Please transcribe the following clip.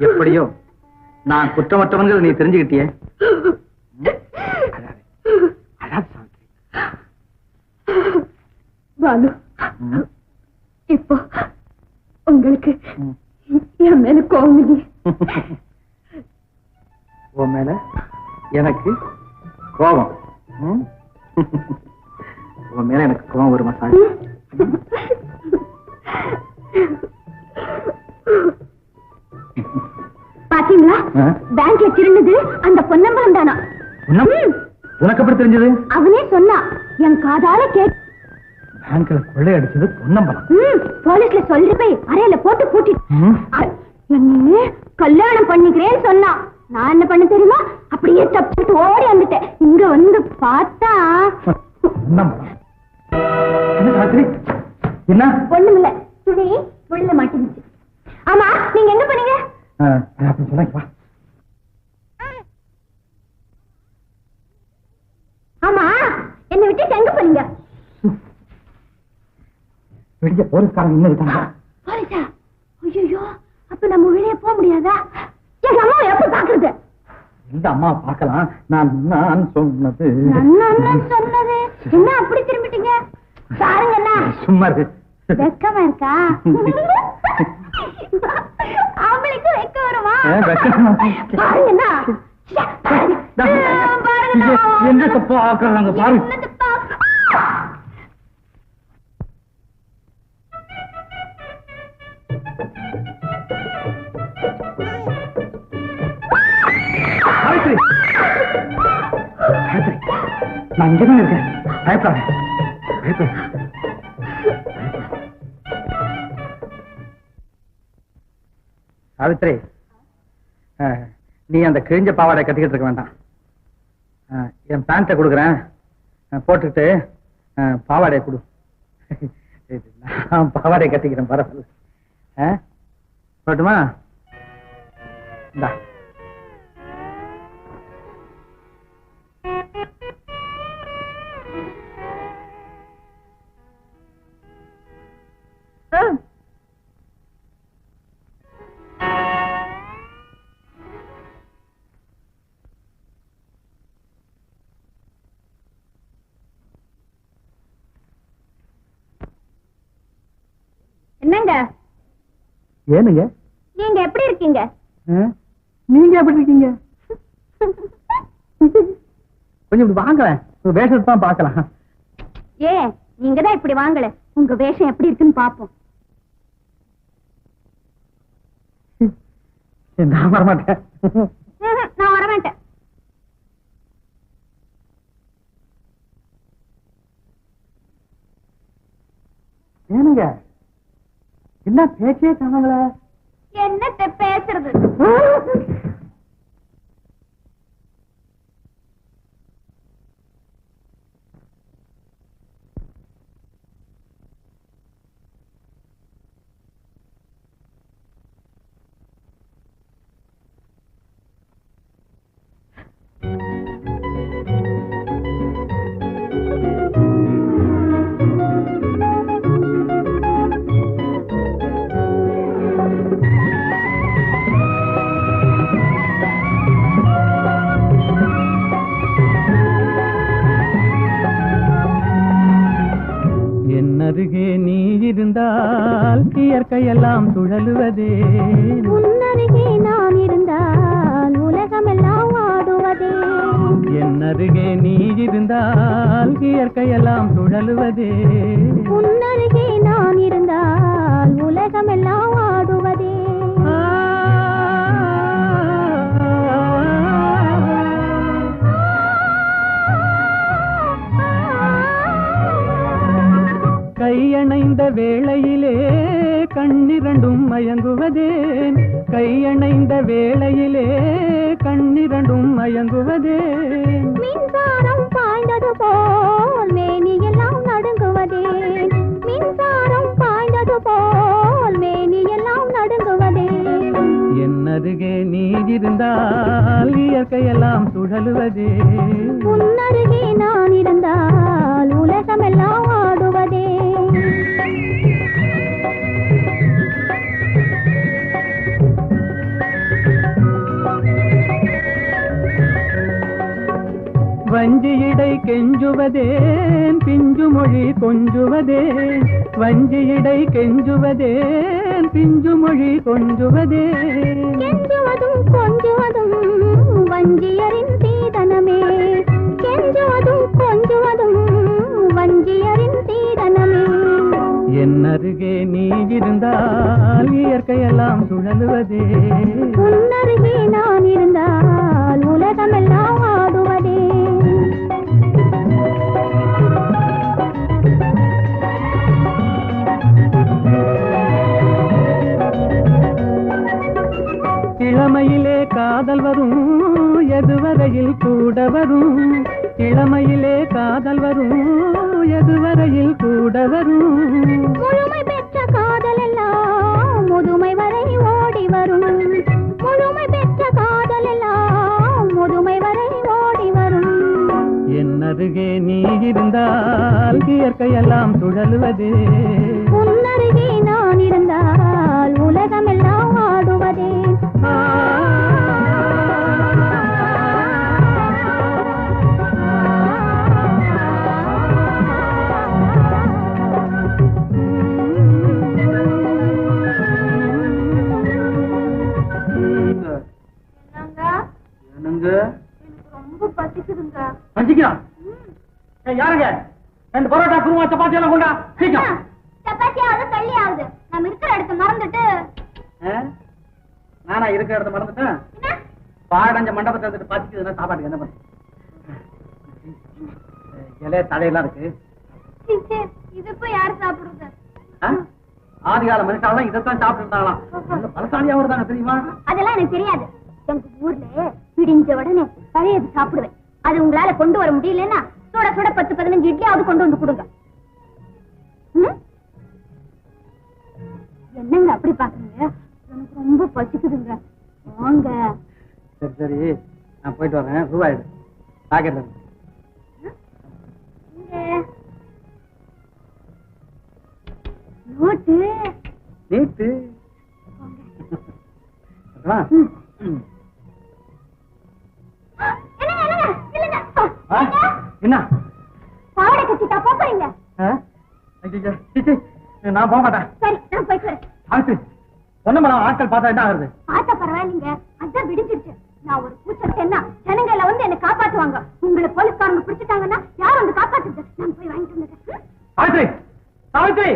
எப்படியோ நான் குற்றமற்றவன்கள் நீ தெரிஞ்சுக்கிட்டியே. பாலு, இப்போ உங்களுக்கு என் மேல கோவம் இல்லையே? உன் மேல எனக்கு கோபம்? உன் மேல எனக்கு கோபம் வருமா சார்? பாத்தீங்களா, பேங்க்ல திருந்தது அந்த பொன்னம்பலம் தானா? உனக்கு எப்படி தெரிஞ்சது? அவனே சொன்னா, என் காதால கேட்டு. பேங்க்ல கொள்ளையடிச்சது பொன்னம்பலம். போலீஸ்ல சொல்லி போய் அறையில போட்டு பூட்டி என்ன கல்யாணம் பண்ணிக்கிறேன்னு சொன்னா. நான் என்ன பண்ண தெரியுமா, அப்படியே தப்பிட்டு ஓடி வந்துட்டேன். இங்க வந்து பார்த்தா என்ன ஒண்ணுமில்ல, துணி உள்ள மாட்டிருச்சு. ஆமா, நீங்க எங்க பண்ணீங்க? ஆமா, என்ன விட்டு எங்க பண்ணீங்க? வெளியே போலீஸ்காரங்க இன்னும் இருக்காங்க. போலீஸா? ஐயோ, அப்ப நம்ம வெளியே போக முடியாதா? எங்க அம்மா எப்ப பாக்குறது? இந்த அம்மா பார்க்கலாம். நான் சொன்னது சொன்னது என்ன அப்படி திரும்பிட்டீங்க? பாருங்கண்ணா, சும்மா இருக்கு. வெக்கமா இருக்கா? அவளுக்கு வெக்க வருமா? பாருங்கண்ணா, என்ன தப்பா ஆக்குறாங்க பாருங்க. நான் இங்கதான் இருக்கேன், பயப்படாத. சாவித்ரி, நீ அந்த கிழிஞ்ச பாவாடை கட்டிக்கிட்டு இருக்க வேண்டாம். என் பேண்ட்டை கொடுக்குறேன், போட்டுக்கிட்டு பாவாடையை கொடு. நான் பாவாடை கட்டிக்கிறேன், பரவாயில்ல. போட்டுமா? இந்தா. என்னங்க? ஏனுங்க? நீங்க எப்படி இருக்கீங்க? நீங்க எப்படி இருக்கீங்க? கொஞ்சம் இப்படி வாங்கல, வேஷத்தை தான் பார்க்கலாம். ஏன் நீங்க தான் இப்படி வாங்கல, உங்க வேஷம் எப்படி இருக்குன்னு பாப்போம். நான் வரமாட்டேன். நான் வரமாட்டேன். ஏனுங்க, என்ன பேச்சே காணங்கள? என்னத்த பேசுறது? அருகே நீ இருந்தால் இயற்கையெல்லாம் சுழலுவதே. உன்னருகே நான் இருந்தால் உலகமெல்லாம் ஆடுவதே. என் அருகே நீ இருந்தால் இயற்கையெல்லாம் சுழலுவதே. உன்னருகே நான் இருந்தால் உலகமெல்லாம் ஆடுவதே. கையணைந்த வேளையிலே கண்ணிரண்டும் மயங்குவதேன். கையணைந்த வேளையிலே கண்ணிரண்டும் மயங்குவதேன். மின்சாரம் பாய்ந்தது போல் மேனியெல்லாம் நடுங்குவதேன். மின்சாரம் பாய்ந்தது போல் மேனியெல்லாம் நடுங்குவதேன். என் அருகே நீ இருந்தால் இயற்கையெல்லாம் சுழலுவதே. உன்னருகே நான் இருந்தால் உலகமெல்லாம் ஆடுவதே. வஞ்சியிடை கெஞ்சுவதேன் பிஞ்சு மொழி கொஞ்சுவதேன் வஞ்சியிடை கெஞ்சுவதேன் பிஞ்சு மொழி கொஞ்சுவதேன் கெஞ்சுவதும் கொஞ்சுவதும் வஞ்சியரின் சீதனமே கெஞ்சுவதும் கொஞ்சுவதும் வஞ்சியரின் சீதனமே என்னருகே நீ இருந்தால் இயற்கையெல்லாம் சுழலுவதே உன்னருகே நான் இருந்தால் உலகமெல்லாம் ஆடுவதே இளமையிலே காதல் வரும் எதுவரையில் கூட வரும் இளமையிலே காதல் வரும் எதுவரையில் கூட வரும் முழுமை பெற்ற காதல் எல்லாம் முதுமை வரை ஓடி வரும் முழுமை பெற்ற காதல் எல்லாம் முதுமை வரை ஓடி வரும் என்னருகே நீ இருந்தால் இயற்கையெல்லாம் சுழலுவதே உன்னருகே நான் இருந்தால் உலகமெல்லாம் ஆடுவதே ரொம்ப பசிக்குதுங்க யாருங்க ரெண்டு பரோட்டா குருமா சப்பாத்தி எல்லாம் கொண்டா சீக்கிரம் சப்பாத்தியாவது கள்ளியாவது நம்ம இருக்கிற இடத்த மறந்துட்டு நானா இருக்கிற இடத்த மறந்துட்டேன் பாடஞ்ச மண்டபத்தை வந்துட்டு பசிக்குதுன்னா சாப்பாட்டுக்கு என்ன பண்ண இலைய தலையெல்லாம் இருக்கு இது போய் யாரு சாப்பிடுறது ஆதிகால மனுஷாலாம் இதைத்தான் சாப்பிட்டு இருந்தாங்களாம் பலசாலியா வருதாங்க தெரியுமா அதெல்லாம் எனக்கு தெரியாது எங்க ஊர்ல விடிஞ்ச உடனே பழையது சாப்பிடுவேன் அது உங்களால கொண்டு வர முடியலன்னா சுட சுட 10-15 இட்லியாவது கொண்டு வந்து கொடுங்க என்னங்க அப்படி பாக்குறீங்க எனக்கு ரொம்ப பசிக்குதுங்க வாங்க சரி சரி நான் போயிட்டு வரேன் ரூபாயிடு பாக்கெட்ல நோட்டு நீட்டு என்ன பாவடை கட்டிட்டா போறீங்க நான் போக மாட்டேன் சரி நான் போயிட்டு வரேன் ஒண்ணும் ஆட்கள் பார்த்தா என்ன ஆகுது பார்த்தா பரவாயில்லைங்க அதான் விடிஞ்சிருச்சு நான் ஒரு பூச்சட்டேன்னா ஜனங்க எல்லாம் வந்து என்ன காப்பாத்துவாங்க உங்களை போலீஸ்காரங்க பிடிச்சிட்டாங்கன்னா யாரும் வந்து காப்பாத்துறது நான் போய் வாங்கிட்டு வந்துட்டேன் சாவித்ரி சாவித்ரி